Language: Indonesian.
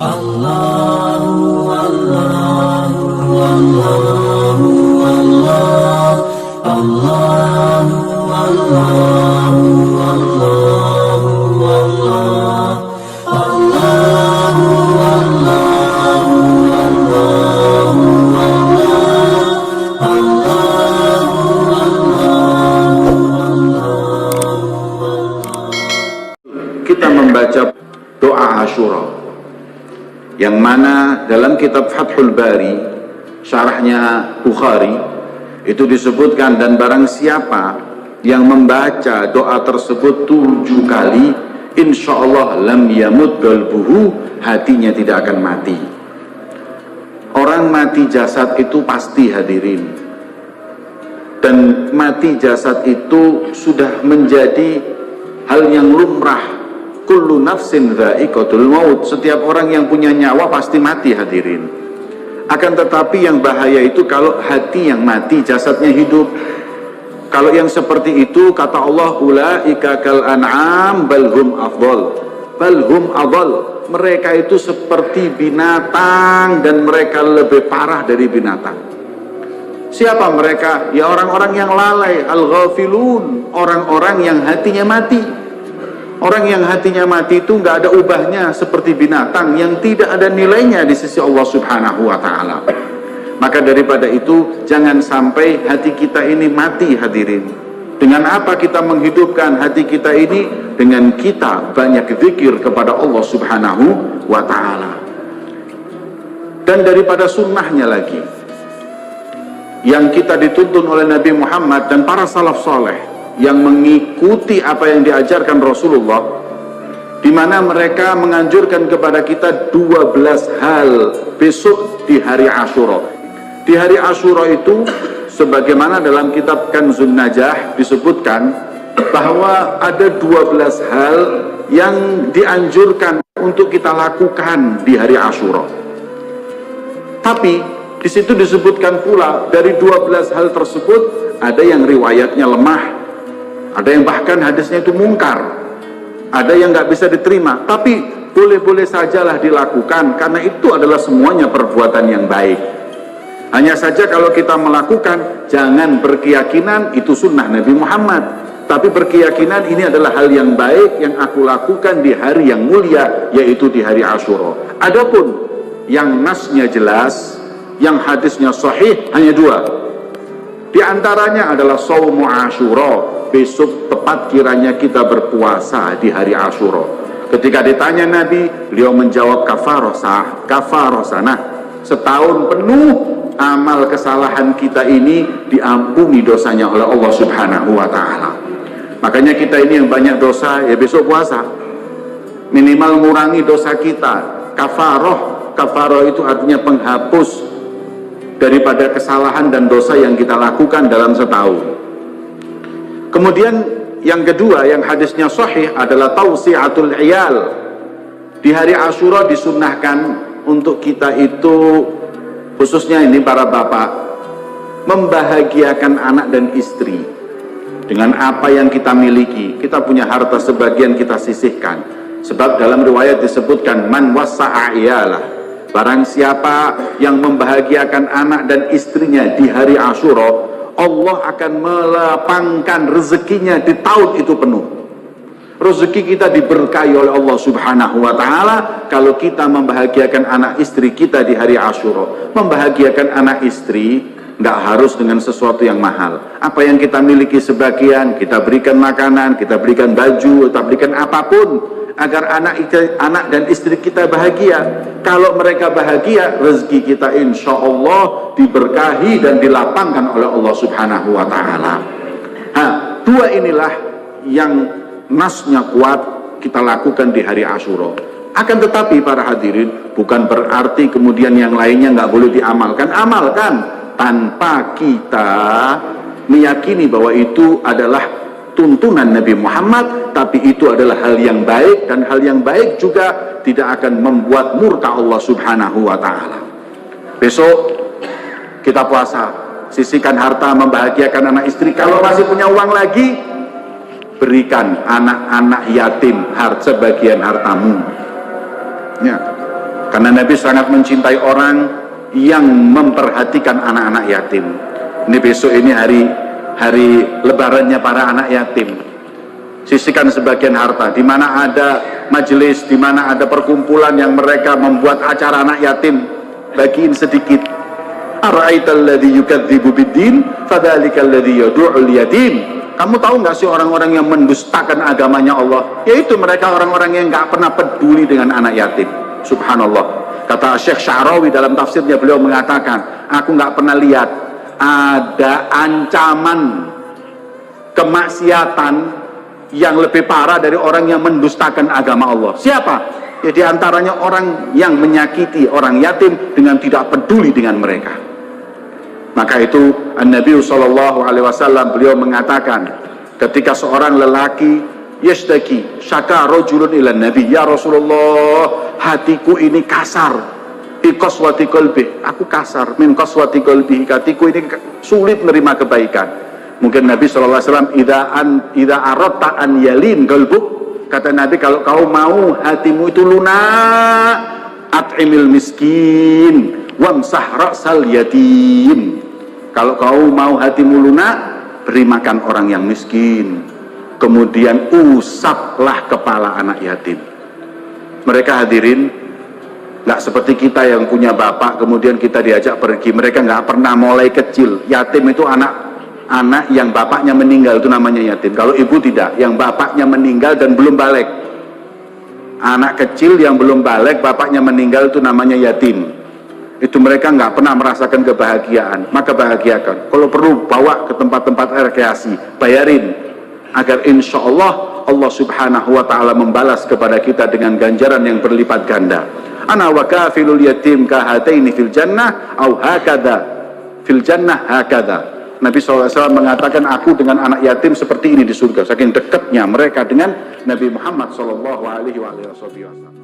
Allahu Allahu Allahu Allah Allahu Allahu Allahu Allah Allahu Allahu Allahu Allah. Kita membaca doa Asyura, yang mana dalam kitab Fathul Bari, syarahnya Bukhari, itu disebutkan, dan barang siapa yang membaca doa tersebut 7 kali, insya Allah lam yamut qalbuhu, hatinya tidak akan mati. Orang mati jasad itu pasti, hadirin, dan mati jasad itu sudah menjadi hal yang lumrah. Kullu nafsin dha'iqatul maut, setiap orang yang punya nyawa pasti mati, hadirin. Akan tetapi yang bahaya itu kalau hati yang mati, jasadnya hidup. Kalau yang seperti itu, kata Allah, ulaika kal an'am balhum afdal, balhum adal, mereka itu seperti binatang dan mereka lebih parah dari binatang. Siapa mereka? Ya orang-orang yang lalai, al-ghafilun, orang-orang yang hatinya mati. Orang yang hatinya mati itu nggak ada ubahnya, seperti binatang yang tidak ada nilainya di sisi Allah Subhanahu wa Ta'ala. Maka daripada itu, jangan sampai hati kita ini mati, hadirin. Dengan apa kita menghidupkan hati kita ini? Dengan kita banyak zikir kepada Allah Subhanahu wa Ta'ala. Dan daripada sunnahnya lagi, yang kita dituntun oleh Nabi Muhammad dan para salaf soleh, yang mengikuti apa yang diajarkan Rasulullah, di mana mereka menganjurkan kepada kita 12 hal besok di hari Asyura. Di hari Asyura itu, sebagaimana dalam kitab Kanzun Najah disebutkan bahwa ada 12 hal yang dianjurkan untuk kita lakukan di hari Asyura. Tapi di situ disebutkan pula dari 12 hal tersebut ada yang riwayatnya lemah, ada yang bahkan hadisnya itu mungkar, ada yang nggak bisa diterima, tapi boleh-boleh sajalah dilakukan karena itu adalah semuanya perbuatan yang baik. Hanya saja kalau kita melakukan, jangan berkeyakinan itu sunnah Nabi Muhammad, tapi berkeyakinan ini adalah hal yang baik yang aku lakukan di hari yang mulia, yaitu di hari Asyura. Adapun yang nasnya jelas, yang hadisnya sahih, hanya 2. Di antaranya adalah shaumu Asyura, besok tepat kiranya kita berpuasa di hari Asyura. Ketika ditanya Nabi, beliau menjawab kafarah sanah, setahun penuh amal kesalahan kita ini diampuni dosanya oleh Allah Subhanahu wa Ta'ala. Makanya kita ini yang banyak dosa, ya besok puasa, minimal mengurangi dosa kita. Kafarah itu artinya penghapus daripada kesalahan dan dosa yang kita lakukan dalam setahun. Kemudian yang kedua, yang hadisnya sahih adalah tausi'atul iyal. Di hari Asyura disunnahkan untuk kita itu, khususnya ini para bapak, membahagiakan anak dan istri dengan apa yang kita miliki. Kita punya harta sebagian kita sisihkan, sebab dalam riwayat disebutkan man wasa'a iyalah, barang siapa yang membahagiakan anak dan istrinya di hari Asyura, Allah akan melapangkan rezekinya di tahun itu penuh. Rezeki kita diberkahi oleh Allah Subhanahu wa Ta'ala kalau kita membahagiakan anak istri kita di hari Asyura. Membahagiakan anak istri nggak harus dengan sesuatu yang mahal. Apa yang kita miliki sebagian, kita berikan makanan, kita berikan baju, kita berikan apapun, agar anak dan istri kita bahagia. Kalau mereka bahagia, rezeki kita insya Allah diberkahi dan dilapangkan oleh Allah Subhanahu wa Ta'ala. Dua inilah yang nasnya kuat kita lakukan di hari Asyura. Akan tetapi para hadirin, bukan berarti kemudian yang lainnya nggak boleh diamalkan. Amalkan tanpa kita meyakini bahwa itu adalah tuntunan Nabi Muhammad, tapi itu adalah hal yang baik, dan hal yang baik juga tidak akan membuat murka Allah Subhanahu wa Ta'ala. Besok kita puasa, sisihkan harta, membahagiakan anak istri. Kalau masih punya uang lagi, berikan anak-anak yatim sebagian hartamu. Ya. Karena Nabi sangat mencintai orang yang memperhatikan anak-anak yatim. Ini besok ini hari lebarannya para anak yatim. Sisihkan sebagian harta. Di mana ada majelis, di mana ada perkumpulan yang mereka membuat acara anak yatim, bagiin sedikit. Ara'aital ladzi yukadzibu biddin fadzalikal ladzi yad'ul yatim. Kamu tahu nggak sih orang-orang yang mendustakan agamanya Allah? Yaitu mereka orang-orang yang nggak pernah peduli dengan anak yatim. Subhanallah. Kata Syekh Sya'rawi dalam tafsirnya, beliau mengatakan, aku nggak pernah lihat ada ancaman kemaksiatan yang lebih parah dari orang yang mendustakan agama Allah. Siapa? Ya, di antaranya orang yang menyakiti orang yatim dengan tidak peduli dengan mereka. Maka itu Nabi SAW beliau mengatakan, ketika seorang lelaki yashtaki syaka rajulun ila Nabi, ya Rasulullah, hatiku ini kasar, bi qaswati qalbi, aku kasar, min qaswati qalbi, hatiku ini sulit menerima kebaikan. Mungkin Nabi SAW, idza aradta an yalin qalbuk, kata Nabi, kalau kau mau hatimu itu lunak, at'imil miskin wamsah ra'sal yatim. Kalau kau mau hatimu lunak, beri makan orang yang miskin, kemudian usaplah kepala anak yatim. Mereka hadirin nggak seperti kita yang punya bapak kemudian kita diajak pergi. Mereka nggak pernah mulai kecil. Yatim itu anak yang bapaknya meninggal, itu namanya yatim. Kalau ibu tidak, yang bapaknya meninggal dan belum balik. Anak kecil yang belum balik, bapaknya meninggal, itu namanya yatim. Itu mereka nggak pernah merasakan kebahagiaan. Maka bahagiakan. Kalau perlu bawa ke tempat-tempat rekreasi, bayarin, agar insya Allah Allah subhanahu wa ta'ala membalas kepada kita dengan ganjaran yang berlipat ganda. Ana wa kafilul yatim kahataini fil jannah au hakada fil jannah hakada. Nabi SAW mengatakan, aku dengan anak yatim seperti ini di surga. Saking dekatnya mereka dengan Nabi Muhammad SAW.